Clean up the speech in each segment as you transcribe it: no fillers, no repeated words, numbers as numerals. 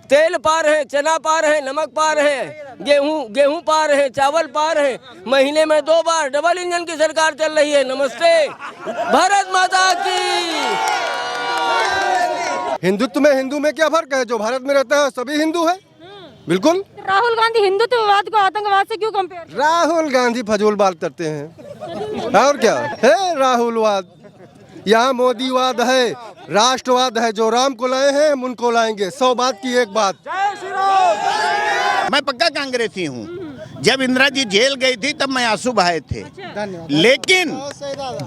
तेल पार है, चना पार है, नमक पार है, गेहूं पार है, चावल पार है। महीने में 2 बार डबल इंजन की सरकार चल रही है। नमस्ते, भारत माता की। हिंदुत्व में हिंदू में क्या फर्क है? जो भारत में रहता है सभी हिंदू है, बिल्कुल। राहुल गांधी हिंदुत्ववाद को आतंकवाद से क्यों कंपेयर? राहुल गांधी फजूल बात करते हैं और क्या है राहुलवाद। यहाँ मोदीवाद है, राष्ट्रवाद है। जो राम को लाए हैं हम उनको लाएंगे। 100 बात की एक बात। मैं पक्का कांग्रेसी हूँ। जब इंदिरा जी जेल गई थी तब मैं आंसू बहाए थे। लेकिन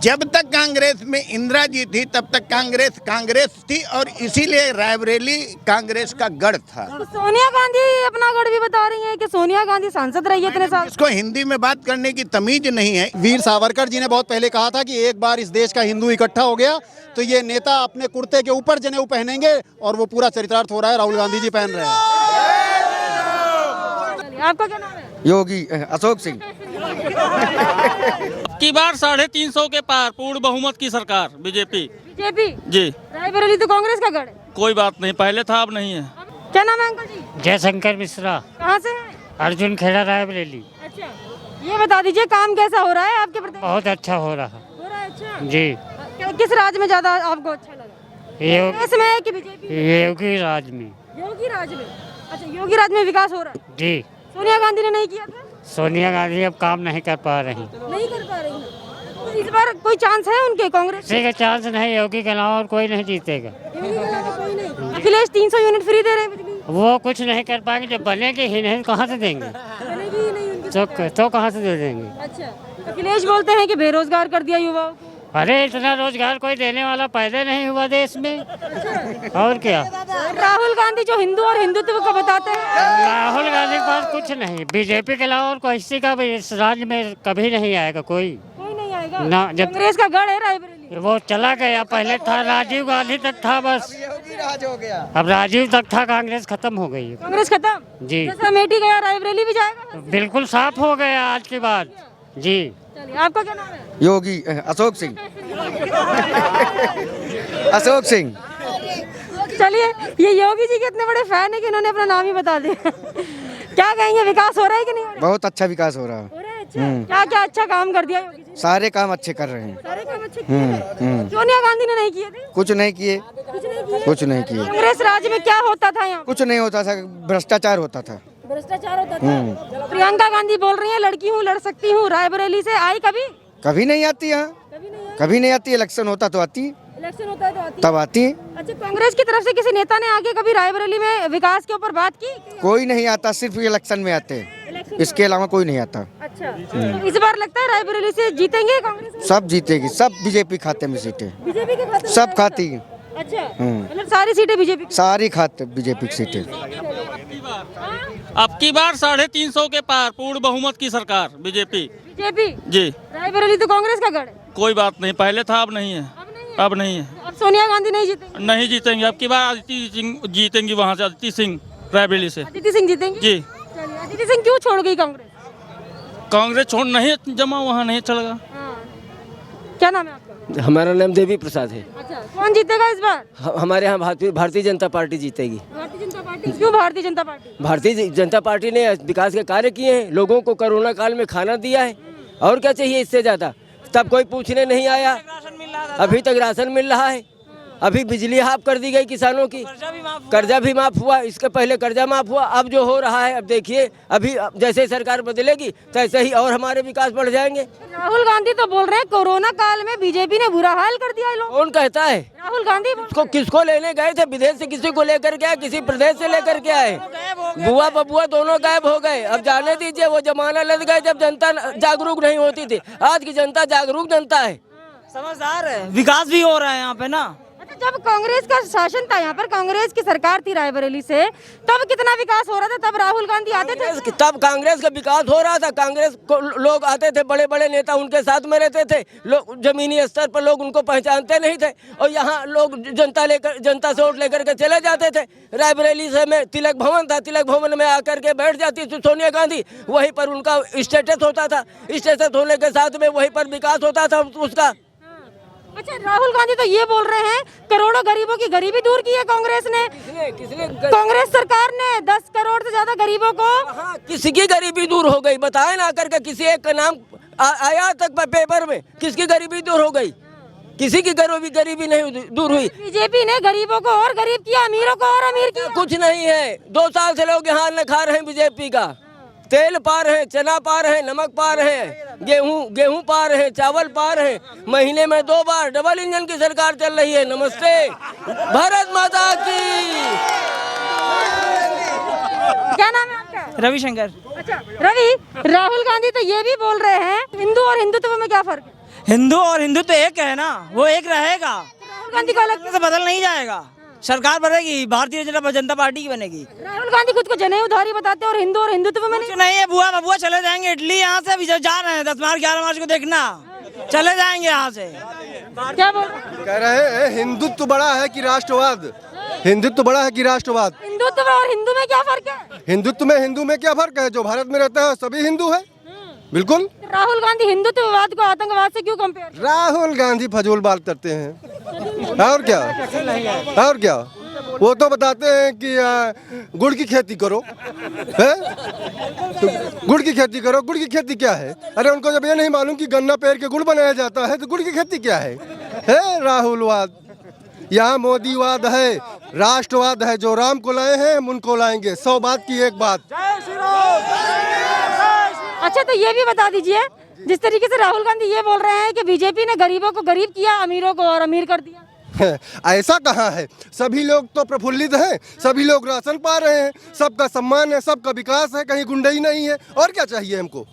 जब तक कांग्रेस में इंदिरा जी थी तब तक कांग्रेस थी और इसीलिए रायबरेली कांग्रेस का गढ़ था। तो सोनिया गांधी अपना गढ़ भी बता रही हैं कि सोनिया गांधी सांसद रही है इतने साल। इसको हिंदी में बात करने की तमीज नहीं है। वीर सावरकर जी ने बहुत पहले कहा था कि एक बार इस देश का हिंदू इकट्ठा हो गया तो ये नेता अपने कुर्ते के ऊपर जनेऊ पहनेंगे और वो पूरा चरितार्थ हो रहा है। राहुल गांधी जी पहन रहे हैं। आपका क्या नाम है? योगी अशोक सिंह। की बार 350 के पार पूर्ण बहुमत की सरकार बीजेपी जी। रायबरेली तो कांग्रेस का गढ़ है। कोई बात नहीं, पहले था अब नहीं है। क्या नाम है अंकल जी? जयशंकर मिश्रा। कहाँ से हैं? अर्जुन खेड़ा रायबरेली। अच्छा, ये बता दीजिए काम कैसा हो रहा है आपके प्रदेश? बहुत अच्छा हो रहा हो रहा है। अच्छा जी। किस राज्य में ज्यादा आपको अच्छा लगा? कांग्रेस में कि बीजेपी? योगी राज में। योगी राज में। अच्छा, योगी राज में विकास हो रहा है। जी। सोनिया गांधी ने नहीं किया था? सोनिया गांधी अब काम नहीं कर पा रही। नहीं कर पा रही है। तो इस बार कोई चांस है उनके कांग्रेस? किसी का चांस नहीं। योगी के अलावा और कोई नहीं जीतेगा। योगी के अलावा कोई नहीं। अखिलेश 300 यूनिट फ्री दे रहे हैं बिजली। वो कुछ नहीं कर पाएंगे। जब बनेंगे ही नहीं कहाँ से देंगे? बनेगी ही नहीं उनकी सरकार। तो कहाँ से दे देंगे? अच्छा, अखिलेश बोलते हैं कि बेरोजगार कर दिया युवाओं को। अरे इतना रोजगार कोई देने वाला पैदा नहीं हुआ देश में। और क्या? राहुल गांधी जो हिंदू और हिंदुत्व को बताते हैं। राहुल गांधी के पास कुछ नहीं। बीजेपी के अलावा और किसी का भी इस राज्य में कभी नहीं आएगा कोई नहीं आएगा ना। जब कांग्रेस का गढ़ है रायबरेली। वो चला गया, पहले था राजीव गांधी तक था बस। अब राजीव तक था, कांग्रेस खत्म हो गई है। कांग्रेस खत्म जी। जैसा अमेठी गया रायबरेली भी जाएगा। बिल्कुल साफ हो गया आज के बाद जी। चलिए, आपका क्या नाम है? योगी अशोक सिंह। अशोक सिंह। चलिए, ये योगी जी के इतने बड़े फैन है कि इन्होंने अपना नाम ही बता दिया। क्या कहेंगे, विकास हो रहा है कि नहीं हो रहा? बहुत अच्छा विकास हो रहा है। हो रहा है। अच्छा, क्या क्या अच्छा काम कर दिया योगी जी? सारे काम अच्छे कर रहे हैं। सारे काम अच्छे किए हैं। सोनिया गांधी ने नहीं किए थे? कुछ नहीं किए। कुछ नहीं किए। कांग्रेस राज्य में क्या होता था यहाँ? कुछ नहीं होता था, भ्रष्टाचार होता था। भ्रष्टाचार होता था। प्रियंका गांधी बोल रही है लड़की हूँ, लड़ सकती हूँ। रायबरेली से आई कभी? कभी नहीं आती यहाँ, कभी नहीं आती। इलेक्शन होता तो आती, इलेक्शन होता है तो आती। तब आती। अच्छा, कांग्रेस की तरफ से किसी नेता ने आगे कभी रायबरेली में विकास के ऊपर बात की? कोई नहीं आता, सिर्फ इलेक्शन में आते हैं। इसके अलावा कोई नहीं आता। अच्छा, तो इस बार लगता है रायबरेली से जीतेंगे कांग्रेस? सब जीतेगी, सब बीजेपी खाते में सीटें। बीजेपी के खाते में सब खाती। अच्छा, मतलब सारी सीटें बीजेपी की? सारी खाते बीजेपी की सीटें। अब की बार 350 के पार पूर्ण बहुमत की सरकार बीजेपी जी। रायबरेली तो कांग्रेस का गढ़ है। कोई बात नहीं, पहले था अब नहीं है। अब नहीं है। अब सोनिया गांधी नहीं जीतेंगे? नहीं जीतेंगे। अब की बार अदिति सिंह जीतेंगी, वहाँ से अदिति सिंह रायबरेली से अदिति सिंह जीतेंगी जी। चलिए, अदिति सिंह क्यों छोड़ गई कांग्रेस? कांग्रेस छोड़ नहीं जमा, वहाँ नहीं चलेगा। क्या नाम है आपका? हमारा नाम देवी प्रसाद है। अच्छा, कौन जीतेगा इस बार? हमारे यहाँ भारतीय जनता पार्टी जीतेगी। भारतीय जनता पार्टी? क्यों भारतीय जनता पार्टी? भारतीय जनता पार्टी ने विकास के कार्य किए हैं, लोगों को कोरोना काल में खाना दिया है, और क्या चाहिए इससे ज्यादा। तब कोई पूछने नहीं आया, अभी तक राशन मिल रहा है, अभी बिजली हाफ कर दी गई किसानों की, कर्जा भी माफ हुआ, इसके पहले कर्जा माफ हुआ, अब जो हो रहा है अब देखिए, अभी जैसे सरकार बदलेगी तैसे ही और हमारे विकास बढ़ जाएंगे। राहुल गांधी तो बोल रहे हैं कोरोना काल में बीजेपी ने बुरा हाल कर दिया है लोग। कौन कहता है? राहुल गांधी किसको लेने गए थे? विदेश से किसी को लेकर के आए, किसी प्रदेश से लेकर के आए? बुआ बबुआ दोनों गायब हो गए। अब जाने दीजिए, वो जमाना लग गए जब जनता जागरूक नहीं होती थी। आज की जनता जागरूक जनता है, समझदार है, विकास भी हो रहा है यहाँ पे ना। जब कांग्रेस का शासन था यहाँ पर, कांग्रेस की सरकार थी रायबरेली से, तब कितना विकास हो रहा था? तब राहुल गांधी आते थे? तब कांग्रेस का विकास हो रहा था। कांग्रेस को लोग आते थे, बड़े बड़े नेता उनके साथ में रहते थे, लोग जमीनी स्तर पर लोग उनको पहचानते नहीं थे, और यहाँ लोग जनता से वोट लेकर के चले जाते थे। रायबरेली से में तिलक भवन था, तिलक भवन में आकर के बैठ जाती थी सोनिया गांधी, वहीं पर उनका स्टेटस होता था। स्टेटस होने के साथ में वहीं पर विकास होता था उसका। अच्छा, राहुल गांधी तो ये बोल रहे हैं करोड़ों गरीबों की गरीबी दूर की है कांग्रेस ने। किसने कांग्रेस सरकार ज्यादा गरीबों को। हाँ, किसी की गरीबी दूर हो गई बताए ना करके, किसी एक का नाम आया तक पेपर में, किसकी गरीबी दूर हो गई? किसी की गरीबी नहीं दूर हुई। बीजेपी ने गरीबों को और गरीब किया, अमीरों को और अमीर किया। कुछ नहीं है, 2 साल से लोग यहाँ अन्न खा रहे हैं बीजेपी का। तेल पा रहे हैं, चना पा रहे हैं, नमक पा रहे हैं, गेहूं पा रहे हैं, चावल पा रहे हैं। महीने में 2 बार डबल इंजन की सरकार चल रही है। नमस्ते, भारत माता की। क्या नाम है आपका? रविशंकर। अच्छा रवि, राहुल गांधी तो ये भी बोल रहे हैं हिंदू और हिंदुत्व में क्या फर्क है? हिंदू और हिंदू तो एक है ना, वो एक रहेगा। राहुल गांधी को अलग से बदल नहीं जाएगा। सरकार बनेगी, भारतीय जनता पार्टी की बनेगी। राहुल गांधी खुद को जनेऊधारी बताते हैं और हिंदुत्व में कुछ नहीं है। बुआ चले जाएंगे इटली, यहाँ से अभी जा रहे हैं 10 मार्च 11 मार्च को देखना, चले जाएंगे यहाँ से। क्या बोल रहे हैं? कह रहे हैं हिंदुत्व बड़ा है कि राष्ट्रवाद? हिंदुत्व बड़ा है कि राष्ट्रवाद? हिंदुत्व और हिंदू में क्या फर्क है? हिंदू में क्या फर्क है? जो भारत में रहता है सभी हिंदू है, बिल्कुल। राहुल गांधी हिंदुत्ववाद को आतंकवाद से क्यों कंपेयर? राहुल गांधी फजूल बात करते हैं, और क्या? और क्या? वो तो बताते हैं कि गुड़ की खेती करो, है? तो गुड़ की खेती करो। गुड़ की खेती क्या है? अरे उनको जब ये नहीं मालूम कि गन्ना पेड़ के गुड़ बनाया जाता है, तो गुड़ की खेती क्या है? राहुलवाद। यहाँ मोदीवाद है, राष्ट्रवाद है। जो राम को लाए हैं हम उनको लाएंगे। 100 बात की एक बात। अच्छा तो ये भी बता दीजिए, जिस तरीके से राहुल गांधी ये बोल रहे हैं कि बीजेपी ने गरीबों को गरीब किया, अमीरों को और अमीर कर दिया, ऐसा कहाँ है? सभी लोग तो प्रफुल्लित हैं, सभी लोग राशन पा रहे हैं, सबका सम्मान है, सबका विकास है, कहीं गुंडाई नहीं है। और क्या चाहिए हमको?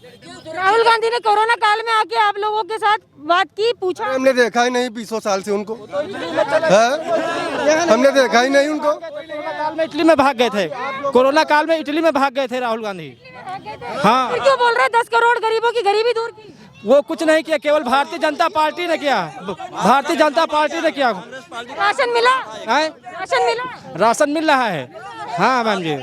राहुल गांधी ने कोरोना काल में आके आप लोगों के साथ बात की, पूछा? हमने देखा ही नहीं 20 साल से उनको, हमने देखा ही नहीं उनको। कोरोना काल में इटली में भाग गए थे, कोरोना काल में इटली में भाग गए थे राहुल गांधी। हाँ, फिर क्यों बोल रहे हैं 10 करोड़ गरीबों की गरीबी दूर की? वो कुछ नहीं किया, केवल भारतीय जनता पार्टी ने किया। भारतीय जनता पार्टी ने किया। राशन मिला है? राशन मिला, राशन मिल रहा है। हाँ मैम जी।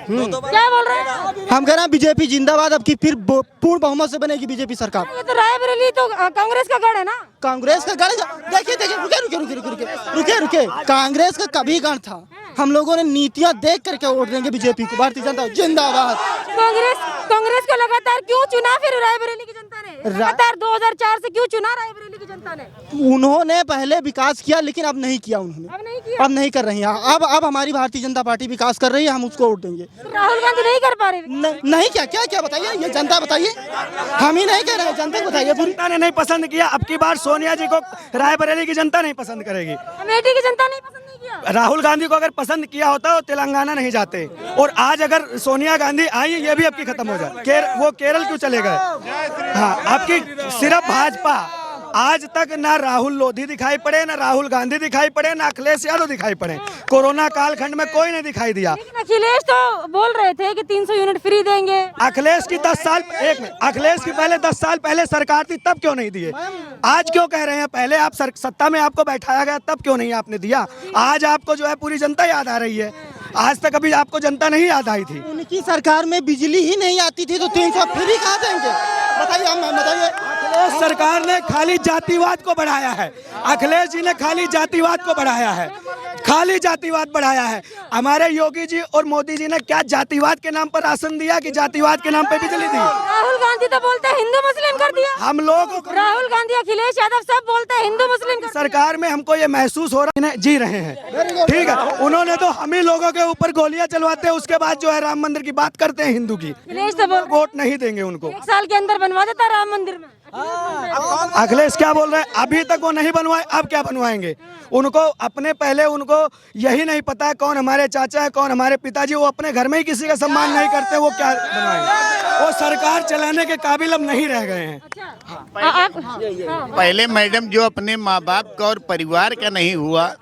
क्या बोल रहे हैं? हम कह रहे हैं बीजेपी जिंदाबाद। अब की फिर पूर्ण बहुमत से बनेगी बीजेपी सरकार। ये तो रायबरेली तो कांग्रेस का गढ़ है ना। कांग्रेस का गढ़? देखिए रुके। कांग्रेस का कभी गढ़ था। हम लोगों ने नीतियां देख करके वोट देंगे बीजेपी को। भारतीय जनता जिंदाबाद। कांग्रेस को लगातार क्यों चुना फिर रायबरेली की जनता ने? लगातार 2004 से क्यों चुना रायबरेली की जनता ने? उन्होंने पहले विकास किया, लेकिन अब नहीं किया उन्होंने। अब नहीं कर रही है। अब हमारी भारतीय जनता पार्टी विकास कर रही है, हम उसको वोट देंगे। राहुल गांधी नहीं कर पा रहे? नहीं क्या बताइए, ये जनता बताइए। हम ही नहीं कह रहे हैं, जनता को बताइए। जनता ने नहीं पसंद किया। अब की बार सोनिया जी को रायबरेली की जनता नहीं पसंद करेगी। अमेठी की जनता नहीं पसंद नहीं किया। राहुल गांधी को अगर पसंद किया होता तो तेलंगाना नहीं जाते। और आज अगर सोनिया गांधी आई, ये भी आपकी खत्म हो जाए। वो केरल क्यों चले गए? हाँ, आपकी सिर्फ भाजपा। आज तक ना राहुल लोधी दिखाई पड़े, ना राहुल गांधी दिखाई पड़े, ना अखिलेश यादव दिखाई पड़े। कोरोना कालखंड में कोई नहीं दिखाई दिया। लेकिन अखिलेश तो बोल रहे थे कि 300 यूनिट फ्री देंगे। अखिलेश की 10 साल अखिलेश की पहले 10 साल पहले सरकार थी, तब क्यों नहीं दिए? आज क्यों कह रहे हैं पहले आप सत्ता में आपको बैठाया गया, तब क्यों नहीं आपने दिया? आज आपको जो है पूरी जनता याद आ रही है। आज तक अभी आपको जनता नहीं याद आई थी। उनकी सरकार में बिजली ही नहीं आती थी, तो 300 फ्री कहाँ देंगे? बताइए, हम बताइए। अखिलेश सरकार ने खाली जातिवाद को बढ़ाया है। अखिलेश जी ने खाली जातिवाद को बढ़ाया है, खाली जातिवाद बढ़ाया है। हमारे योगी जी और मोदी जी ने क्या जातिवाद के नाम पर राशन दिया कि जातिवाद के नाम पर बिजली दी? राहुल गांधी तो बोलते हैं हिंदू मुस्लिम कर दिया। हम लोग, राहुल गांधी, अखिलेश यादव सब बोलते हैं हिंदू मुस्लिम। सरकार में हमको ये महसूस हो रहा है जी रहे हैं, ठीक है। उन्होंने तो हम ही लोगों के ऊपर गोलियां चलवाते हैं, उसके बाद जो है राम मंदिर की बात करते हैं हिंदू की। अखिलेश तो वोट नहीं देंगे उनको। 1 साल के अंदर बनवा देता राम मंदिर में। अखिलेश क्या बोल रहे हैं? अभी तक वो नहीं बनवाए, अब क्या बनवाएंगे? उनको अपने पहले उनको यही नहीं पता है कौन हमारे चाचा है, कौन हमारे पिताजी। वो अपने घर में ही किसी का सम्मान नहीं करते, वो क्या बनवाएंगे? वो सरकार चलाने के काबिल अब नहीं रह गए हैं। पहले मैडम जो अपने माँ बाप का और परिवार का नहीं हुआ,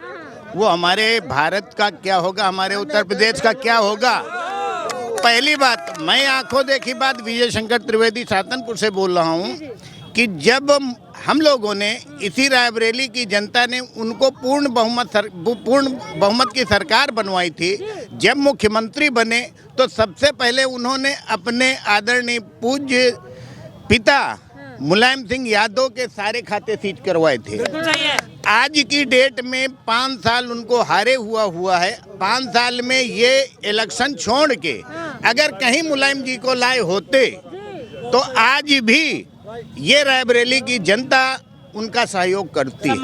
वो हमारे भारत का क्या होगा, हमारे उत्तर प्रदेश का क्या होगा? पहली बात, मैं आंखों देखी बात विजय शंकर त्रिवेदी सातनपुर से बोल रहा हूँ कि जब हम लोगों ने इसी रायबरेली की जनता ने उनको पूर्ण बहुमत की सरकार बनवाई थी, जब मुख्यमंत्री बने तो सबसे पहले उन्होंने अपने आदरणीय पूज्य पिता मुलायम सिंह यादव के सारे खाते सीज करवाए थे। आज की डेट में 5 साल उनको हारे हुआ है। 5 साल में ये इलेक्शन छोड़ के अगर कहीं मुलायम जी को लाए होते तो आज भी ये रायबरेली की जनता उनका सहयोग करती। तो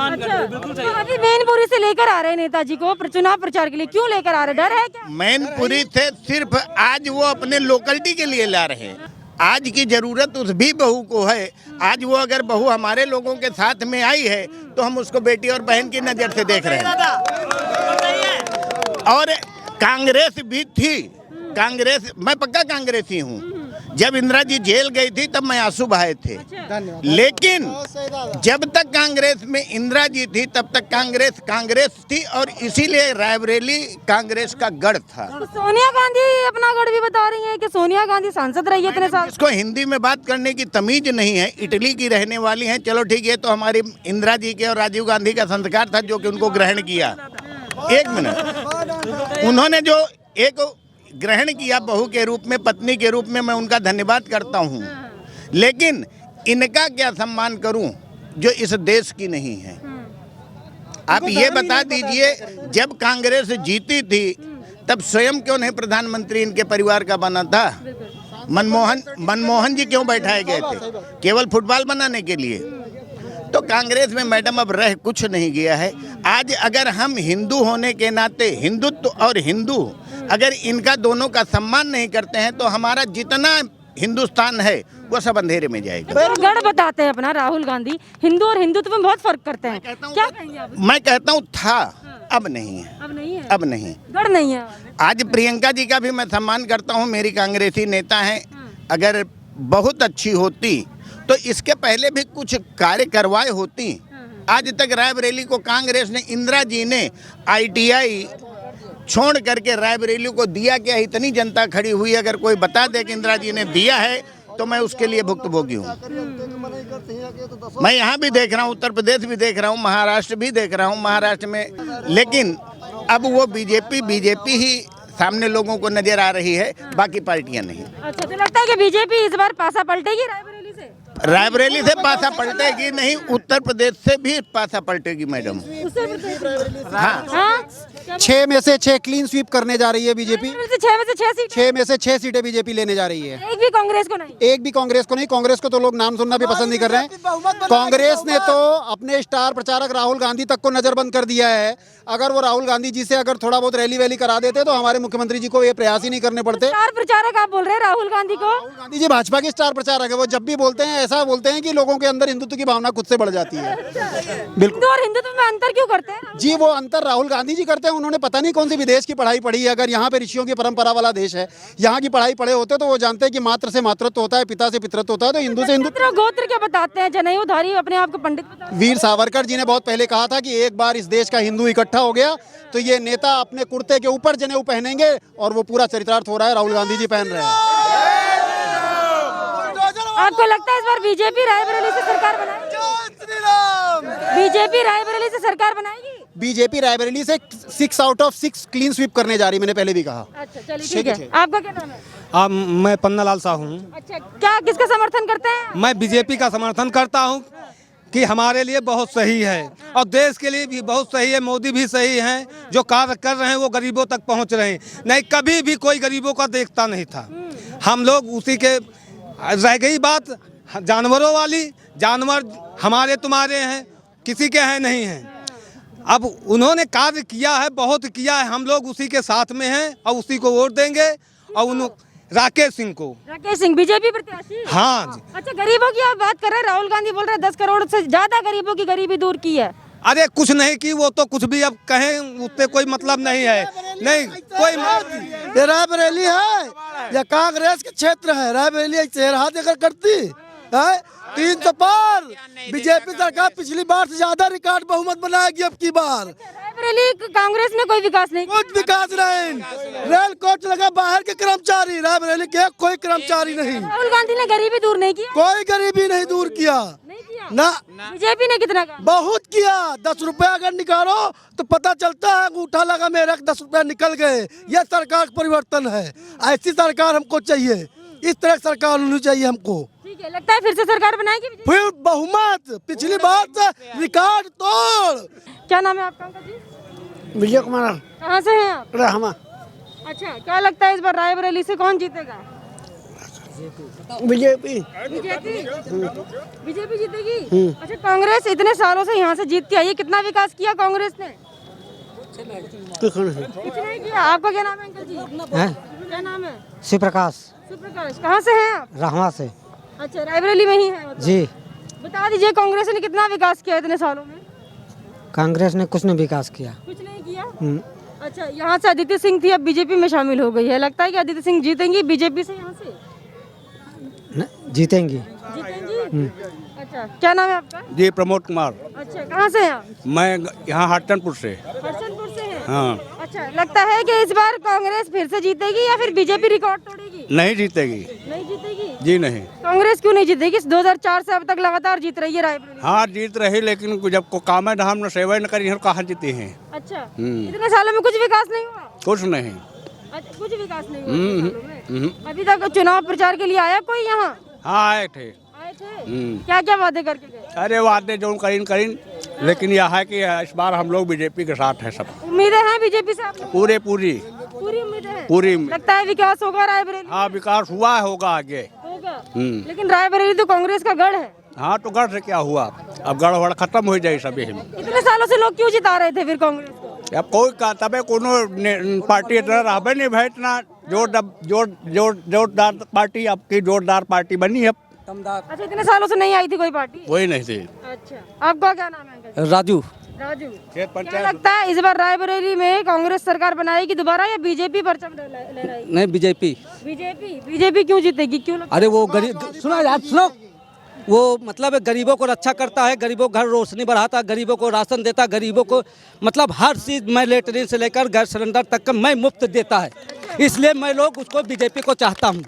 अभी मैनपुरी से लेकर आ रहे हैं नेताजी को चुनाव प्रचार के लिए, क्यों लेकर आ रहे, डर है क्या? मैनपुरी से सिर्फ आज वो अपने लोकलिटी के लिए ला रहे हैं। आज की जरूरत उस भी बहू को है। आज वो अगर बहू हमारे लोगों के साथ में आई है तो हम उसको बेटी और बहन की नजर से देख रहे हैं। और कांग्रेस भी थी, कांग्रेस, मैं पक्का कांग्रेसी हूँ। जब इंदिरा जी जेल गई थी तब मैं आंसू बहाए थे, लेकिन जब तक कांग्रेस में इंदिरा जी थी तब तक कांग्रेस थी और इसीलिए रायबरेली कांग्रेस का गढ़ था। तो सोनिया गांधी अपना गढ़ भी बता रही है कि सोनिया गांधी सांसद रही है इतने साल। इसको हिंदी में बात करने की तमीज नहीं है, इटली की रहने वाली हैं। चलो ठीक है, तो हमारी इंदिरा जी के और राजीव गांधी का संस्कार था जो कि उनको ग्रहण किया। एक मिनट, उन्होंने जो एक ग्रहण किया बहू के रूप में, पत्नी के रूप में, मैं उनका धन्यवाद करता हूं। लेकिन इनका क्या सम्मान करूं जो इस देश की नहीं है? आप ये बता दीजिए, जब कांग्रेस जीती थी तब स्वयं क्यों नहीं प्रधानमंत्री इनके परिवार का बना था? मनमोहन जी क्यों बैठाए गए थे? केवल फुटबॉल बनाने के लिए? तो कांग्रेस में मैडम अब रह कुछ नहीं गया है। आज अगर हम हिंदू होने के नाते, हिंदुत्व और हिंदू अगर इनका दोनों का सम्मान नहीं करते हैं तो हमारा जितना हिंदुस्तान है वो सब अंधेरे में जाएगा। गढ़ बताते हैं अपना राहुल गांधी, हिंदू और हिंदुत्व में बहुत फर्क करते हैं, क्या कहेंगे आप? मैं कहता हूँ था, अब नहीं है। अब नहीं है, अब नहीं, गढ़ नहीं है। आज प्रियंका जी का भी मैं सम्मान करता हूँ, मेरी कांग्रेसी नेता हैं। अगर बहुत अच्छी होती तो इसके पहले भी कुछ कार्य करवाए होती। आज तक रायबरेली को कांग्रेस ने, इंदिरा जी ने ITI छोड़ करके रायबरेली को दिया क्या? इतनी जनता खड़ी हुई, अगर कोई बता दे कि इंदिरा जी ने दिया है तो मैं उसके लिए भुक्तभोगी हूँ। मैं यहाँ भी देख रहा हूँ, उत्तर प्रदेश भी देख रहा हूँ, महाराष्ट्र भी देख रहा हूँ। महाराष्ट्र में लेकिन अब वो बीजेपी ही सामने लोगों को नजर आ रही है, बाकी पार्टियां नहीं। अच्छा, तो लगता है कि बीजेपी इस बार पासा पलटेगी रायबरेली से? रायबरेली से पासा पलटेगी नहीं, उत्तर प्रदेश से भी पासा पलटेगी मैडम। हाँ? 6 में से 6 क्लीन स्वीप करने जा रही है बीजेपी। 6 में से 6 सीट, 6 में से 6 सीटें बीजेपी लेने जा रही है। एक भी कांग्रेस को नहीं? एक भी कांग्रेस को नहीं। कांग्रेस को तो लोग नाम सुनना भी पसंद नहीं कर रहे हैं। कांग्रेस ने तो अपने स्टार प्रचारक राहुल गांधी तक को नजरबंद कर दिया है। अगर वो राहुल गांधी जी से अगर थोड़ा बहुत रैली वैली करा देते तो हमारे मुख्यमंत्री जी को ये प्रयास ही नहीं करने पड़ते। स्टार प्रचारक आप बोल रहे हैं राहुल गांधी को? राहुल गांधी जी भाजपा के स्टार प्रचारक है। वो जब भी बोलते हैं ऐसा बोलते हैं कि लोगों के अंदर हिंदुत्व की भावना खुद से बढ़ जाती है। बिल्कुल। हिंदू और हिंदुत्व में अंतर क्यों करते हैं जी? वो अंतर राहुल गांधी जी करते हैं। उन्होंने पता नहीं कौन सी विदेश की पढ़ाई पढ़ी है। अगर यहाँ पे ऋषियों की परंपरा वाला देश है, यहाँ की पढ़ाई पढ़े होते तो वो जानते हैं कि मात्र से मातृत्व होता है, पिता से पितृत्व होता है, तो हिंदू से हिंदुत्व। गोत्र क्या बताते हैं? जनेऊधारी अपने आप को पंडित बताते हैं। वीर सावरकर जी ने बहुत पहले कहा था कि एक बार इस देश का हिंदू इकट्ठा हो गया तो ये नेता अपने कुर्ते के ऊपर जनेऊ पहनेंगे, और वो पूरा चरितार्थ हो रहा है। राहुल गांधी जी पहन रहे हैं। आपको लगता है इस बार बीजेपी रायबरेली से सरकार बनाएगी? बीजेपी रायबरेली से सरकार बनाएगी? बीजेपी रायबरेली से 6 आउट ऑफ 6 क्लीन स्वीप करने जा रही, मैंने पहले भी कहा। अच्छा, चलिए ठीक है। आपका क्या नाम है? मैं पन्नालाल साहू हूँ। अच्छा, क्या किसका समर्थन करते हैं? मैं बीजेपी का समर्थन करता हूँ कि हमारे लिए बहुत सही है और देश के लिए भी बहुत सही है। मोदी भी सही हैं, जो कार्य कर रहे हैं वो गरीबों तक पहुँच रहे हैं। नहीं, कभी भी कोई गरीबों का देखता नहीं था। हम लोग उसी के, रह गई बात जानवरों वाली, जानवर हमारे तुम्हारे हैं, किसी के हैं नहीं हैं। अब उन्होंने कार्य किया है, बहुत किया है, हम लोग उसी के साथ में हैं और उसी को वोट देंगे। और राकेश सिंह को। राकेश सिंह बीजेपी प्रत्याशी? हाँ जी। अच्छा, गरीबों की आप बात कर रहे हैं, राहुल गांधी बोल रहे हैं 10 करोड़ से ज्यादा गरीबों की गरीबी दूर की है। अरे कुछ नहीं की, वो तो कुछ भी अब कहें उससे कोई मतलब नहीं है। नहीं कोई, ये रायबरेली है या कांग्रेस के क्षेत्र है? रायबरेली चेहरा देकर करती है 300 पार। बीजेपी सरकार पिछली बार से ज्यादा रिकॉर्ड बहुमत बनाएगी अब की बार। रायबरेली कांग्रेस में कोई विकास नहीं, कुछ विकास नहीं। रेल कोच लगा बाहर के कर्मचारी, रायबरेली के कोई कर्मचारी नहीं। राहुल गांधी ने गरीबी दूर नहीं किया? कोई गरीबी नहीं दूर किया ना। बीजेपी ने कितना काम? बहुत किया। 10 रुपया अगर निकालो तो पता चलता है अंगूठा लगा मेरा 10 रुपया निकल गए। यह सरकार का परिवर्तन है। ऐसी सरकार हमको चाहिए, इस तरह की सरकार होनी चाहिए हमको। ठीक है, लगता है फिर से सरकार बनाएगी? फिर बहुमत पिछली बार से रिकॉर्ड तोड़। क्या नाम है आपका अंकल जी? विजय कुमार। कहाँ से हैं आप? रहमा। अच्छा, क्या लगता है इस बार रायबरेली से कौन जीतेगा? बीजेपी। बीजेपी जीतेगी। अच्छा, कांग्रेस इतने सालों से यहाँ से जीतती आई है, कितना विकास किया कांग्रेस ने? कुछ नहीं किया। आपका क्या नाम है अंकल जी? क्या नाम है? शिव प्रकाश। सुप्रकाश, कहाँ से हैं आप? रहवा से। अच्छा, रायबरेली में ही है मतलब। जी। बता दीजिए कांग्रेस ने कितना विकास किया इतने सालों में? कांग्रेस ने कुछ नहीं विकास किया। कुछ नहीं किया। अच्छा, यहाँ से अदिति सिंह थी, अब बीजेपी में शामिल हो गई है, लगता है कि अदिति सिंह जीतेंगी बीजेपी से यहाँ से? जीतेंगी। जीतेंगी। अच्छा, क्या नाम है आपका? जी प्रमोद कुमार। अच्छा, कहाँ से हैं आप? मैं यहाँ हट्टनपुर से। हरसनपुर से हैं। हाँ। अच्छा, लगता है कि इस बार कांग्रेस फिर से जीतेगी या फिर बीजेपी रिकॉर्ड तोड़ेगी? नहीं जीतेगी। नहीं जीतेगी। जी नहीं। कांग्रेस क्यों नहीं जीतेगी? 2004 से अब तक लगातार जीत रही है रायबरेली। हाँ जीत रही, लेकिन जब को काम धाम न सेवा न करी कहाँ जीते हैं। अच्छा, इतने सालों में कुछ विकास नहीं हुआ? कुछ नहीं। अच्छा, कुछ विकास नहीं हुआ इतने सालों में? अभी तक चुनाव प्रचार के लिए आया कोई यहाँ? हाँ आए थे। आए थे? क्या क्या वादे करके गए? अरे वादे जो करीन, लेकिन यह है कि इस बार हम लोग बीजेपी के साथ हैं सब। उम्मीदें हैं बीजेपी से आप लोग? पूरी पूरी उम्मीदें हैं? पूरी। लगता है विकास होगा रायबरेली? हाँ विकास हुआ होगा आगे। होगा। लेकिन रायबरेली तो कांग्रेस का गढ़ है। हाँ तो गढ़ से क्या हुआ, अब गढ़ वड़ खत्म हो जाए सभी। इतने सालों से लोग क्यों जिता रहे थे फिर कांग्रेस को? अब कोई का तबे कोनो पार्टी इतना रहबे नहीं भाई, इतना जोरदार पार्टी, आपकी जोरदार पार्टी बनी है। अच्छा, इतने सालों से नहीं आई थी कोई पार्टी? कोई नहीं थी। अच्छा, आपका क्या नाम है अंकल? राजू। राजू, क्या लगता है इस बार रायबरेली में कांग्रेस सरकार बनाएगी दोबारा या बीजेपी परचम लहराएगी? नहीं बीजेपी। बीजेपी क्यों जीतेगी? क्यों? अरे वो गरीब, सुनो यार सुनो, वो मतलब गरीबों को रक्षा करता है, गरीबों को घर रोशनी बढ़ाता, गरीबों को राशन देता, गरीबों को मतलब हर चीज, मैं लेटरिन से लेकर गैस सिलेंडर तक का मैं मुफ्त देता है, इसलिए मैं लोग उसको बीजेपी को चाहता हूँ।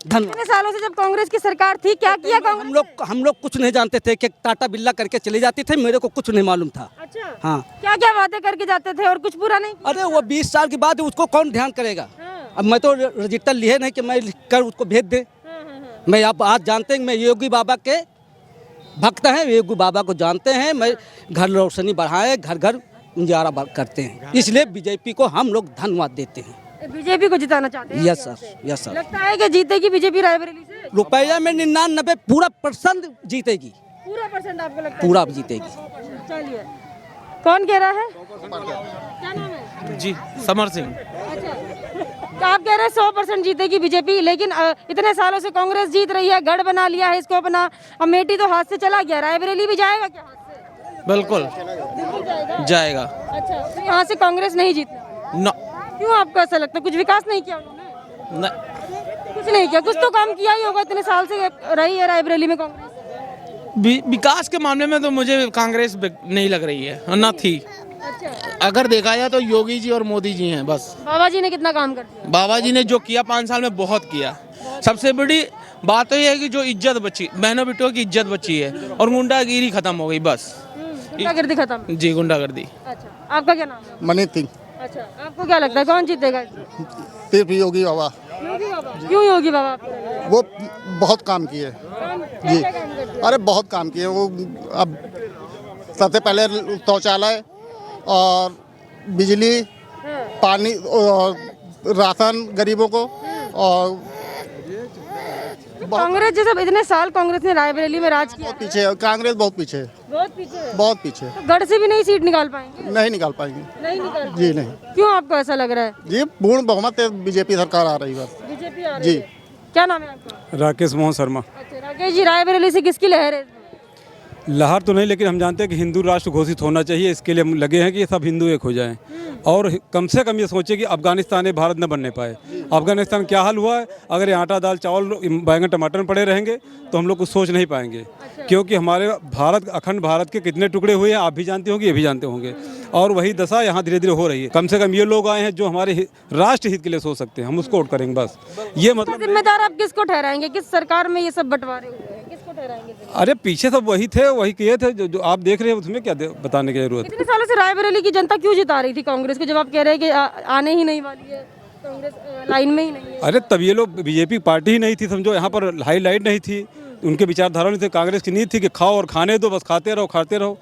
इतने सालों से जब कांग्रेस की सरकार थी क्या किया कांग्रेस? हम लोग कुछ नहीं जानते थे कि टाटा बिल्ला करके चली जाती थी, मेरे को कुछ नहीं मालूम था। अच्छा, हाँ। क्या क्या वादे करके जाते थे और कुछ पूरा नहीं किया? अरे वो 20 साल के बाद उसको कौन ध्यान करेगा? अब मैं तो रजिस्टर लिए नहीं कि मैं लिख कर उसको भेज दे। मैं आप आज जानते हैं, मैं योगी बाबा के भक्त हैं, योगी बाबा को जानते हैं, मैं घर रोशनी बढ़ाए, घर घर उजाला करते हैं, इसलिए बीजेपी को हम लोग धन्यवाद देते हैं। बीजेपी को जिताना चाहते हैं? Yes sir, yes sir. लगता है कि जीतेगी बीजेपी रायबरेली से? रुपया में 99 पूरा % जीतेगी। पूरा % आपको लगता है? पूरा जीतेगी। चलिए, कौन कह रहा है? क्या नाम है? जी समर सिंह। अच्छा, तो आप कह रहे हैं 100% जीतेगी बीजेपी, लेकिन इतने सालों से कांग्रेस जीत रही है, गढ़ बना लिया है इसको अपना, अमेठी तो हाथ से चला गया, रायबरेली भी जाएगा क्या हाथ से? बिल्कुल जाएगा। अच्छा, तो यहाँ से कांग्रेस नहीं जीतती? न क्यों आपको ऐसा लगता है? कुछ विकास नहीं किया उन्होंने? कुछ नहीं किया, कुछ तो काम किया ही होगा, इतने साल से रही है रायबरेली में कांग्रेस। विकास के मामले में तो मुझे कांग्रेस नहीं लग रही है, न थी। अच्छा, अगर देखा जाए तो योगी जी और मोदी जी हैं बस। बाबा जी ने कितना काम कर दिया? बाबा जी ने जो किया 5 साल में बहुत किया। सबसे बड़ी बात तो ये है कि जो इज्जत बची, बहनों बेटों की इज्जत बची है और गुंडागिरी खत्म हो गई बस। गुंडागिरी खत्म? जी गुंडागर्दी। अच्छा, आपका क्या नाम है? मनीष सिंह। अच्छा, आपको क्या लगता है कौन जीतेगा? सिर्फ योगी बाबा। योगी बाबा? क्यों योगी बाबा आपको लग रहा है? वो बहुत काम किए जी। क्या काम करते हैं? अरे बहुत काम किए वो। अब सबसे पहले शौचालय और बिजली, पानी और राशन गरीबों को। और कांग्रेस जैसे इतने साल कांग्रेस ने रायबरेली में राज किया, पीछे है कांग्रेस, बहुत पीछे है, बहुत पीछे है। बहुत पीछे। तो गढ़ से भी नहीं सीट निकाल पाएंगे? नहीं निकाल पाएंगे। नहीं निकाल जी नहीं। क्यों आपको ऐसा लग रहा है? जी पूर्ण बहुमत से बीजेपी सरकार आ रही है बस। बीजेपी आ रही जी। है। क्या नाम है आपका? राकेश मोहन शर्मा। अच्छा, राकेश जी, रायबरेली से किसकी लहर है? लहर तो नहीं, लेकिन हम जानते हैं कि हिंदू राष्ट्र घोषित होना चाहिए, इसके लिए हम लगे हैं कि सब हिंदू एक हो जाएं और कम से कम ये सोचे कि अफगानिस्तान भारत न बनने पाए। अफगानिस्तान क्या हाल हुआ है, अगर ये आटा दाल चावल बैंगन टमाटर में पड़े रहेंगे तो हम लोग कुछ सोच नहीं पाएंगे। क्योंकि हमारे भारत, अखंड भारत के कितने टुकड़े हुए हैं आप भी जानते होंगे, ये भी जानते होंगे, और वही दशा यहाँ धीरे धीरे हो रही है। कम से कम ये लोग आए हैं जो हमारे राष्ट्र हित के लिए सोच सकते हैं, हम उसको वोट करेंगे बस। ये मतलब जिम्मेदार आप किसको ठहराएंगे? किस सरकार में ये सब बंटवारे हुए हैं, किसको ठहराएंगे? अरे पीछे सब वही थे, वही किए थे जो आप देख रहे हैं, उसमें क्या बताने की जरूरत है। इतने सालों से रायबरेली की जनता क्यों जिता रही थी कांग्रेस को, जब आप कह रहे हैं कि आने ही नहीं वाली है कांग्रेस, लाइन में ही नहीं है? अरे तब ये लोग, बीजेपी पार्टी ही नहीं थी समझो, यहाँ पर हाईलाइट नहीं थी, उनके विचारधारा नहीं थे। कांग्रेस की नीति थी कि खाओ और खाने दो, बस खाते रहो खाते रहो।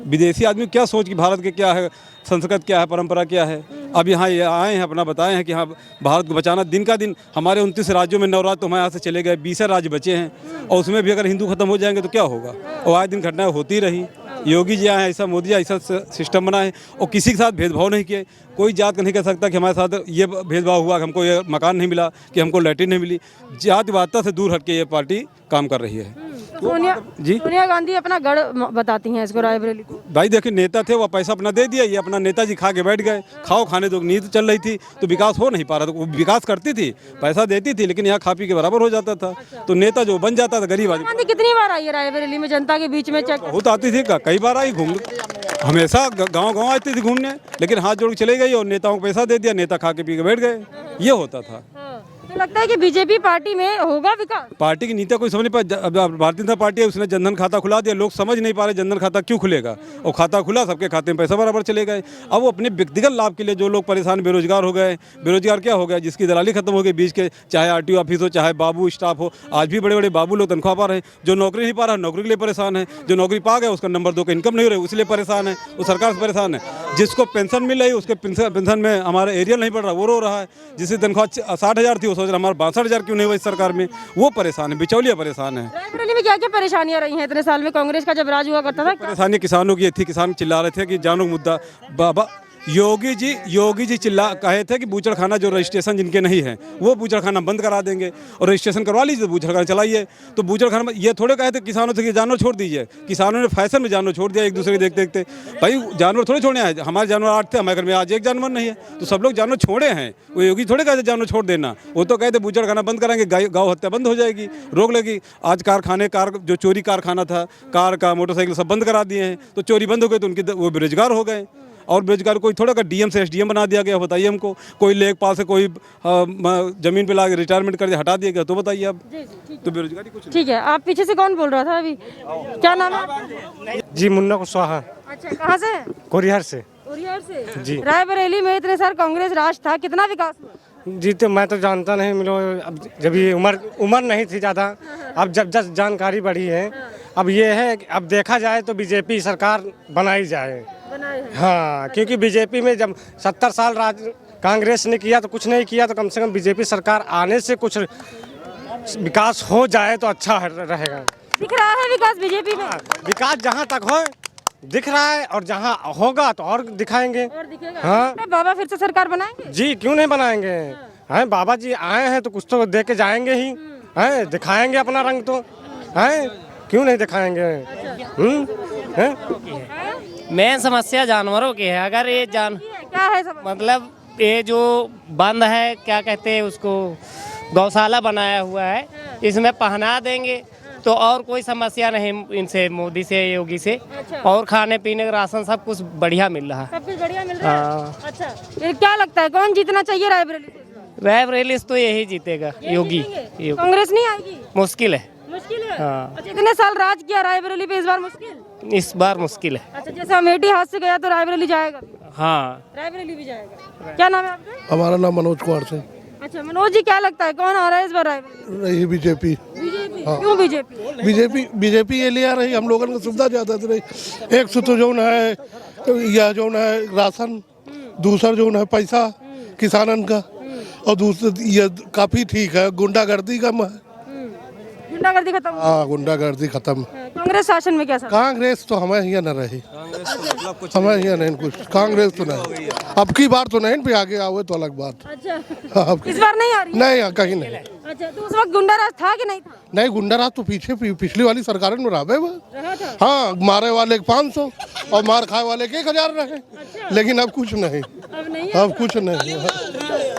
विदेशी आदमी क्या सोच कि भारत के क्या है, संस्कृत क्या है, परंपरा क्या है। अब यहाँ ये आए हैं, अपना बताए हैं कि हाँ भारत को बचाना। दिन का दिन हमारे 29 राज्यों में 9 राज्य तो हमारे यहाँ से चले गए, 20 राज्य बचे हैं, और उसमें भी अगर हिंदू खत्म हो जाएंगे तो क्या होगा। और आए दिन घटनाएं होती रही। योगी जी आए ऐसा, मोदी जी ऐसा सिस्टम बनाए और किसी के साथ भेदभाव नहीं किए। कोई जात नहीं कह सकता कि हमारे साथ ये भेदभाव हुआ कि हमको ये मकान नहीं मिला, कि हमको लैट्रिन नहीं मिली। जातिवादता से दूर हटके ये पार्टी काम कर रही है। सोनिया गांधी अपना गढ़ बताती हैं इसको, रायबरेली को। भाई देखिए, नेता थे वो पैसा अपना दे दिया, ये अपना नेताजी खा के बैठ गए। खाओ खाने दो नींद चल रही थी तो विकास हो नहीं पा रहा था। वो विकास करती थी, पैसा देती थी, लेकिन यहाँ खा पी के बराबर हो जाता था। तो नेता जो बन जाता था गरीब आदमी। कितनी बार आई है रायबरेली में जनता के बीच में? बहुत आती थी, कई बार आई, घूम हमेशा गाँव आती थी घूमने, लेकिन हाथ जोड़ के चले गई और नेताओं को पैसा दे दिया, नेता खा के पी के बैठ गए। ये होता था। तो लगता है कि बीजेपी पार्टी में होगा विकास? पार्टी की नीति कोई समझ नहीं पाया। भारतीय जनता पार्टी है, उसने जनधन खाता खुला दिया, लोग समझ नहीं पा रहे जनधन खाता क्यों खुलेगा। और खाता खुला, सबके खाते में पैसा बराबर चले गए। अब वो अपने व्यक्तिगत लाभ के लिए जो लोग परेशान, बेरोजगार हो गए। बेरोजगार क्या हो गया, जिसकी दलाली खत्म हो गई बीच के, चाहे आरटीओ ऑफिस हो, चाहे बाबू स्टाफ हो। आज भी बड़े बड़े बाबू लोग तनख्वाह पा रहे हैं। जो नौकरी नहीं पा रहा, नौकरी के लिए परेशान है। जो नौकरी पा गया, उसका नंबर 2 का इनकम नहीं हो रही, इसलिए परेशान है। वो सरकार से परेशान है। जिसको पेंशन मिल रही, उसके पेंशन में हमारा एरियल नहीं बढ़ रहा, वो रो रहा है। जिसकी तनख्वाह 60,000 थी, वो सोच रहा हमारा 62,000 क्यों नहीं हुआ इस सरकार में। वो परेशान है, बिचौलिया परेशान है। रायबरेली में क्या क्या परेशानियां रही हैं इतने साल में कांग्रेस का जब राज हुआ करता था? परेशानी किसानों की थी। किसान चिल्ला रहे थे कि जानो मुद्दा। बाबा योगी जी चिल्ला कहे थे कि बूचड़खाना जो रजिस्ट्रेशन जिनके नहीं है वो बूचड़खाना बंद करा देंगे और रजिस्ट्रेशन करवा लीजिए, तो बूचड़खाना चलाइए। तो बूचड़खाना ये थोड़े कहे थे किसानों से कि जानवर छोड़ दीजिए। किसानों ने फैशन में जानवर छोड़ दिया, एक दूसरे के देखते देखते। भाई जानवर थोड़े छोड़ने आए, हमारे जानवर 8 थे, हमारे घर में आज एक जानवर नहीं है, तो सब लोग जानवर छोड़े हैं। वो योगी थोड़े कहते जानवर छोड़ देना, वो तो कहते बूचड़खाना बंद कराएंगे, गौ हत्या बंद हो जाएगी, रोक लेगी। आज कार जो चोरी कारखाना था, कार का मोटरसाइकिल सब बंद करा दिए हैं, तो चोरी बंद हो गई तो उनके वो बेरोजगार हो गए। और बेरोजगार कोई थोड़ा का डीएम से एसडीएम बना दिया गया, बताइए हमको। कोई लेखपाल से कोई जमीन पे लाके रिटायरमेंट कर दिया, हटा दिया गया, तो बताइए अब। तो बेरोजगारी कुछ ठीक है। आप पीछे से कौन बोल रहा था अभी? क्या नाम है? जी मुन्ना कुशवाहा। अच्छा, कहाँ से? कोरियार से। जी। रायबरेली में इतने साल कांग्रेस राज था, कितना विकास हुआ? जी तो मैं तो जानता नहीं, मिलो अब जब ये उम्र नहीं थी ज़्यादा, अब जब जानकारी बढ़ी है। अब ये है कि अब देखा जाए तो बीजेपी सरकार बनाई जाए। हाँ, क्योंकि बीजेपी में जब 70 साल राज कांग्रेस ने किया तो कुछ नहीं किया, तो कम से कम बीजेपी सरकार आने से कुछ विकास हो जाए तो अच्छा रहेगा। दिख रहा है विकास बीजेपी में? विकास जहाँ तक हो दिख रहा है, और जहाँ होगा तो और दिखाएंगे। हाँ, बाबा फिर से सरकार बनाएंगे? जी, क्यों नहीं बनाएंगे। हैं, बाबा जी आए हैं तो कुछ तो दे के जाएंगे ही, हैं, दिखाएंगे अपना रंग, तो हैं, क्यों नहीं दिखाएंगे। मेन समस्या जानवरों की है। अगर ये क्या है मतलब ये जो बंद है, क्या कहते हैं उसको, गौशाला बनाया हुआ है, इसमें पहना देंगे तो और कोई समस्या नहीं इनसे, मोदी से, योगी से। और खाने पीने का राशन सब कुछ बढ़िया मिल रहा है। सब कुछ बढ़िया मिल रहा है। अच्छा, फिर क्या लगता है कौन जीतना चाहिए रायबरेली से? रायबरेली तो यही जीतेगा, योगी। कांग्रेस नहीं आएगी? मुश्किल है। मुश्किल है? हाँ। अच्छा, इतने साल राज किया रायबरेली पे, इस बार मुश्किल? इस बार मुश्किल है। अच्छा, जैसे अमेठी हाथ से गया तो रायबरेली जाएगा? हाँ, रायबरेली भी जाएगा। क्या नाम है आपका? हमारा नाम मनोज कुमार सिंह। अच्छा मनोज जी, क्या लगता है कौन आ रहा है इस बार रायबरेली? रही बीजेपी। हाँ। क्यों बीजेपी? बीजेपी ये लिया रही, हम लोगों को सुविधा ज्यादा दे रही। एक तो जो है यह जो है राशन, दूसरा जो है पैसा किसानन का, और दूसरा ये काफी ठीक है, गुंडागर्दी कम है। गुंडागर्दी खत्म? हाँ, गुंडागर्दी खत्म। कांग्रेस शासन में कैसा? कांग्रेस तो हमें यहाँ न रही, हमें यहाँ नहीं कुछ। कांग्रेस तो नहीं, अब की बार तो नहीं, पे आगे आओ तो अलग बात। अच्छा, इस बार नहीं आ रही? नहीं, कहीं नहीं। अच्छा, तो उस वक्त गुंडाराज था कि नहीं था? नहीं, गुंडाराज तो पिछली वाली सरकार में रहा था। हाँ, मारे वाले 500 और मार खाए वाले 1000 रहे। लेकिन अब कुछ नहीं, अब कुछ नहीं,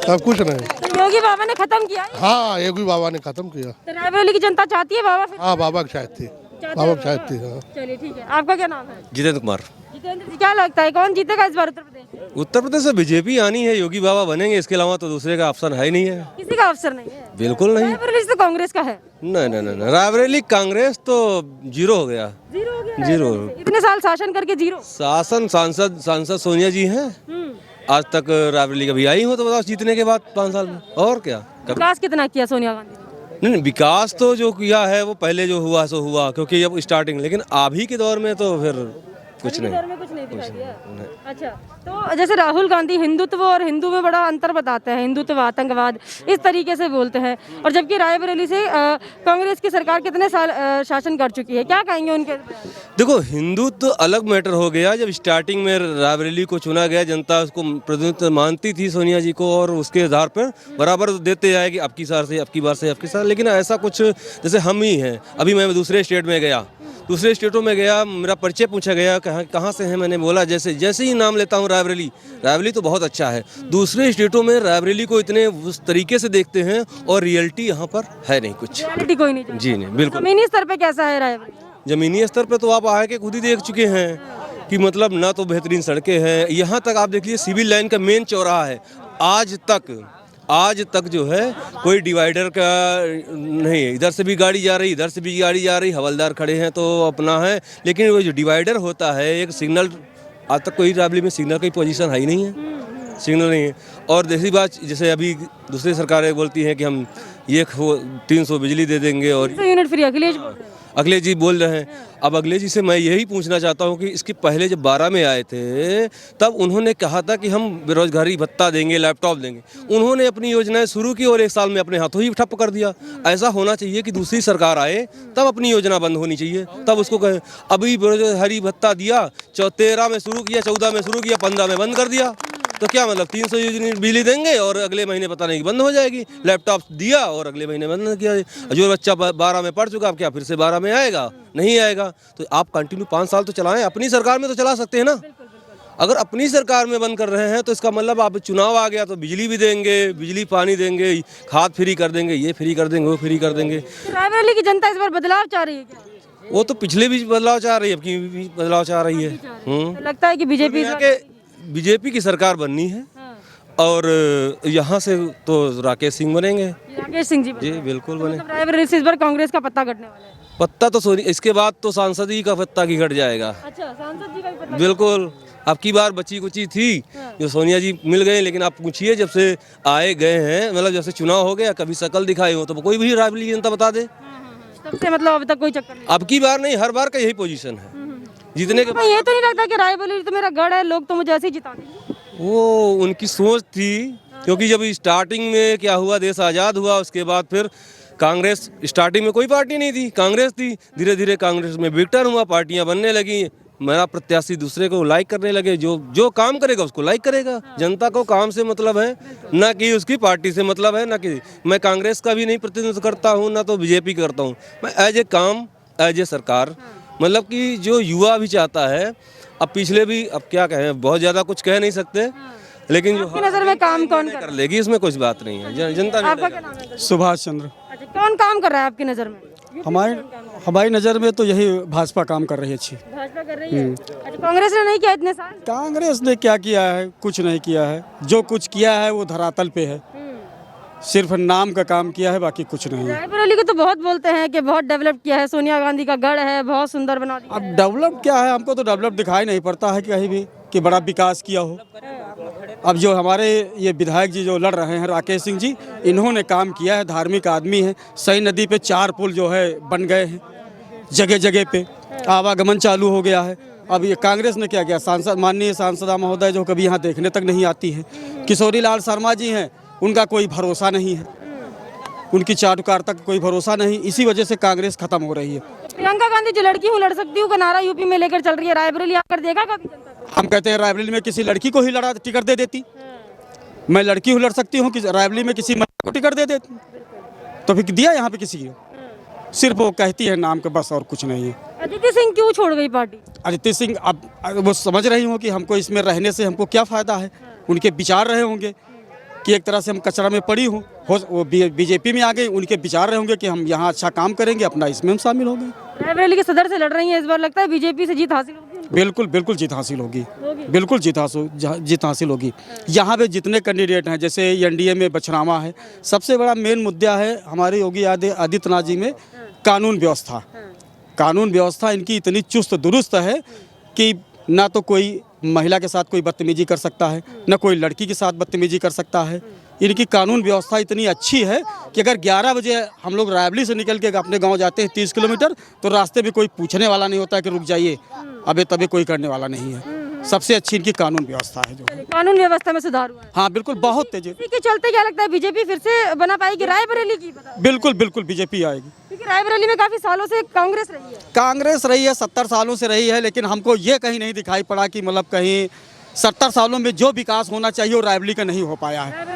अब कुछ नहीं। योगी बाबा ने खत्म किया? हाँ, योगी बाबा ने खत्म किया। तो रायबरेली की जनता चाहती है बाबा फिर? हाँ, बाबा चाहती, बाबा चाहती है। चलिए ठीक है। आपका क्या नाम है? जितेंद्र कुमार। जितेंद्र जी, क्या लगता है कौन जीतेगा इस बार उत्तर प्रदेश? उत्तर प्रदेश से बीजेपी आनी है, योगी बाबा बनेंगे, इसके अलावा तो दूसरे का ऑप्शन है ही नहीं है। किसी का अवसर नहीं है? बिल्कुल नहीं। रायबरेली तो कांग्रेस का है। नहीं, रायबरेली कांग्रेस तो जीरो हो गया। जीरो। इतने साल शासन करके जीरो? शासन, सांसद सोनिया जी हैं, आज तक रायबरेली कभी आई हो तो बताओ, जीतने के बाद 5 साल में। और क्या विकास कितना किया सोनिया गांधी ने? नहीं, विकास तो जो किया है वो पहले जो हुआ सो हुआ, क्योंकि अब स्टार्टिंग, लेकिन अभी के दौर में तो फिर कुछ अभी नहीं। दौर में कुछ नहीं दिखाई दिया। अच्छा, तो जैसे राहुल गांधी हिंदुत्व और हिंदू में बड़ा अंतर बताते हैं, हिंदुत्व आतंकवाद इस तरीके से बोलते हैं, और जबकि रायबरेली से कांग्रेस की सरकार कितने साल शासन कर चुकी है, क्या कहेंगे उनके? देखो, हिंदुत्व अलग मैटर हो गया। जब स्टार्टिंग में रायबरेली को चुना गया, जनता उसको प्रतिनिधित्व मानती थी सोनिया जी को, और उसके आधार पर बराबर देते जाएगी, अब की साल से, अब की बार से, अब की साल। लेकिन ऐसा कुछ, जैसे हम ही हैं, अभी मैं दूसरे स्टेट में गया, दूसरे स्टेटों में गया, मेरा परिचय पूछा गया, कहाँ से है, मैंने बोला जैसे ही नाम लेता हूँ रायबरेली तो बहुत अच्छा है। दूसरे स्टेटों में रायबरेली को इतने उस तरीके से देखते हैं, और रियलिटी यहाँ पर है नहीं कुछ, रियलिटी कोई नहीं। जी नहीं, बिल्कुल। जमीनी स्तर पे कैसा है रायबरेली? जमीनी स्तर पे तो आप आके खुद ही देख चुके हैं कि मतलब ना तो बेहतरीन सड़कें हैं, यहाँ तक आप देख लीजिए सिविल लाइन का मेन चौराहा है, आज तक जो है कोई डिवाइडर का नहीं, इधर से भी गाड़ी जा रही, इधर से भी गाड़ी जा रही, हवलदार खड़े हैं तो अपना है, लेकिन वो जो डिवाइडर होता है, एक सिग्नल, आज तक कोई रायबरेली में सिग्नल की पोजीशन है ही नहीं है, सिग्नल नहीं है। और दूसरी बात, जैसे अभी दूसरी सरकारें बोलती हैं कि हम ये 300 बिजली दे देंगे और यूनिट फ्री, अखिलेश जी बोल रहे हैं। अब अखिलेश जी से मैं यही पूछना चाहता हूं कि इसके पहले जब 12 में आए थे, तब उन्होंने कहा था कि हम बेरोजगारी भत्ता देंगे, लैपटॉप देंगे। उन्होंने अपनी योजनाएं शुरू की और 1 साल में अपने हाथों ही ठप कर दिया। ऐसा होना चाहिए कि दूसरी सरकार आए तब अपनी योजना बंद होनी चाहिए, तब उसको कहे। अभी बेरोजगारी भत्ता दिया, 13 में शुरू किया, 14 में शुरू किया, 15 में बंद कर दिया, तो क्या मतलब 300 यूनिट बिजली देंगे और अगले महीने पता नहीं बंद हो जाएगी। लैपटॉप दिया और अगले महीने बंद किया। जो बच्चा 12 में पढ़ चुका, अब क्या फिर से 12 में आएगा? नहीं आएगा। तो आप कंटिन्यू 5 साल तो चलाएं, अपनी सरकार में तो चला सकते हैं ना। अगर अपनी सरकार में बंद कर रहे हैं तो इसका मतलब आप चुनाव आ गया तो बिजली भी देंगे, बिजली पानी देंगे, खाद फ्री कर देंगे, ये फ्री कर देंगे, वो फ्री कर देंगे। रायबरेली की जनता इस बार बदलाव चाह रही है क्या? वो तो पिछले भी बदलाव चाह रही है, अब की भी बदलाव चाह रही है। तो लगता है कि बीजेपी की सरकार बननी है, और यहाँ से तो राकेश सिंह बनेंगे। राकेश सिंह जी बिल्कुल बने। मतलब रायबरेली से इस बार कांग्रेस का पत्ता कटने वाला है। पत्ता तो इसके बाद तो सांसद ही का पत्ता की घट जाएगा। अच्छा, सांसद जी का भी पत्ता? बिल्कुल। अब की बार बची कुची थी जो सोनिया जी मिल गए, लेकिन आप पूछिए जब से आए गए हैं, मतलब जब से चुनाव हो गया, कभी शकल दिखाई हो तो कोई भी रायबरेली जनता बता दे। तब से मतलब अभी तक कोई चक्कर नहीं। अब की बार नहीं, हर बार का यही पोजीशन है जीतने के। ये तो नहीं लगता कि रायबरेली तो मेरा गढ़ है, लोग तो मुझे ऐसे ही जिता देंगे? वो उनकी सोच थी, क्योंकि जब स्टार्टिंग में क्या हुआ, देश आज़ाद हुआ, उसके बाद फिर कांग्रेस, स्टार्टिंग में कोई पार्टी नहीं थी, कांग्रेस थी। धीरे धीरे कांग्रेस में विघटन हुआ, पार्टियां बनने लगी, मेरा प्रत्याशी दूसरे को लाइक करने लगे। जो काम करेगा उसको लाइक करेगा। जनता को काम से मतलब है, ना कि उसकी पार्टी से मतलब है। ना कि मैं कांग्रेस का भी नहीं प्रतिनिधित्व करता हूँ, ना तो बीजेपी करता हूँ। मैं एज ए काम, एज ए सरकार, मतलब कि जो युवा भी चाहता है। अब पिछले भी, अब क्या कहें, बहुत ज़्यादा कुछ कह नहीं सकते, लेकिन जो नजर में काम कौन कर लेगी इसमें कुछ बात नहीं है। जनता आपका क्या नाम है? सुभाष चंद्र। अच्छा, कौन काम कर रहा है आपकी नजर में? हमारी नज़र में तो यही भाजपा काम कर रही है अच्छी। भाजपा कर रही है। अच्छा, कांग्रेस ने नहीं किया इतने साल? कांग्रेस ने क्या किया है? कुछ नहीं किया है। जो कुछ किया है वो धरातल पे है, सिर्फ नाम का काम किया है, बाकी कुछ नहीं है। रायबरेली को तो बहुत बोलते हैं कि बहुत डेवलप किया है, सोनिया गांधी का गढ़ है, बहुत सुंदर बना दिया। अब डेवलप क्या है? हमको तो डेवलप दिखाई नहीं पड़ता है कहीं भी कि बड़ा विकास किया हो। अब जो हमारे ये विधायक जी जो लड़ रहे हैं, राकेश सिंह जी, इन्होंने काम किया है, धार्मिक आदमी है। सई नदी पे 4 पुल जो है बन गए हैं, जगह जगह पे आवागमन चालू हो गया है। अब ये कांग्रेस ने क्या किया? सांसद, माननीय सांसदा महोदय जो कभी यहाँ देखने तक नहीं आती है, किशोरी लाल शर्मा जी हैं, उनका कोई भरोसा नहीं है, उनकी चाटुकारिता का कोई भरोसा नहीं। इसी वजह से कांग्रेस खत्म हो रही है। प्रियंका गांधी जो लड़की हूँ लड़ सकती हूँ का नारा यूपी में लेकर चल रही है, रायबरेली आकर देगा कभी जनता को? हम कहते हैं रायबरेली में किसी लड़की को ही लड़ा टिकट दे देती। मैं लड़की हूँ, लड़ सकती हूँ, रायबरेली में किसी महिला को टिकट दे देती, तो फिर दिया यहाँ पे किसी को? सिर्फ वो कहती है नाम के, बस, और कुछ नहीं है। अदिति सिंह क्यों छोड़ गई पार्टी? अदिति सिंह, अब वो समझ रही हूँ कि हमको इसमें रहने से हमको क्या फ़ायदा है। उनके विचार रहे होंगे कि एक तरह से हम कचरा में पड़ी हूँ, वो बीजेपी में आ गई, उनके विचार रहे होंगे कि हम यहाँ अच्छा काम करेंगे, अपना इसमें हम शामिल हो गए। रायबरेली के सदर से लड़ रही हैं इस बार, लगता है बीजेपी से जीत हासिल होगी? बिल्कुल बिल्कुल जीत हासिल होगी, बिल्कुल जीत हासिल होगी। यहाँ पे जितने कैंडिडेट हैं, जैसे एनडीए में बछरावा है, सबसे बड़ा मेन मुद्दा है हमारे योगी आदित्यनाथ जी में कानून व्यवस्था। कानून व्यवस्था इनकी इतनी चुस्त दुरुस्त है कि ना तो कोई महिला के साथ कोई बदतमीजी कर सकता है, न कोई लड़की के साथ बदतमीजी कर सकता है। इनकी कानून व्यवस्था इतनी अच्छी है कि अगर 11 बजे हम लोग रायबली से निकल के अपने गांव जाते हैं 30 किलोमीटर, तो रास्ते में कोई पूछने वाला नहीं होता है कि रुक जाइए, अबे तबे कोई करने वाला नहीं है। सबसे अच्छी इनकी कानून व्यवस्था है जो। कानून व्यवस्था में सुधार हुआ है। हाँ बिल्कुल, बहुत तेजी। इसी के चलते क्या लगता है बीजेपी फिर से बना पाएगी रायबरेली की? बिल्कुल बिल्कुल बीजेपी आएगी, क्योंकि रायबरेली में काफी सालों से कांग्रेस रही है। कांग्रेस रही है, 70 सालों से रही है, लेकिन हमको ये कहीं नहीं दिखाई पड़ा कि मतलब कहीं 70 सालों में जो विकास होना चाहिए वो रायबरेली का नहीं हो पाया है।